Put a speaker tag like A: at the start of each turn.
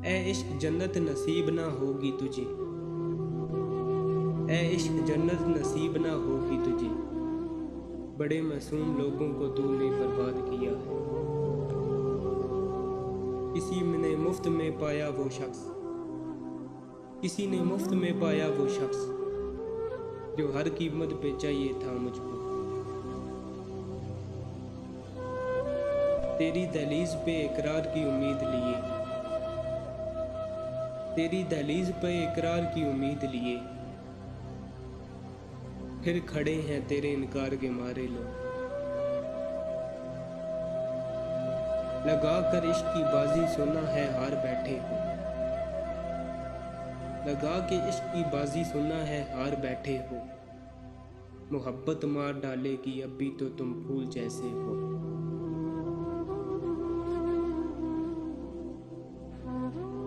A: ए इश्क जन्नत नसीब ना होगी तुझे, ए इश्क जन्नत नसीब ना होगी तुझे, बड़े मासूम लोगों को तूने बर्बाद किया है। किसी ने मुफ्त में पाया वो शख्स, किसी ने मुफ्त में पाया वो शख्स, जो हर कीमत पे चाहिए था मुझको। तेरी दहलीज पे इकरार की उम्मीद लिए, तेरी दहलीज पे इकरार की उम्मीद लिए, फिर खड़े हैं तेरे इनकार के मारे लोग। लगा कर इश्क की बाजी सुना है हार बैठे हो, लगा के इश्क की बाजी सुना है हार बैठे हो। मोहब्बत मार डालेगी अब भी तो तुम फूल जैसे हो।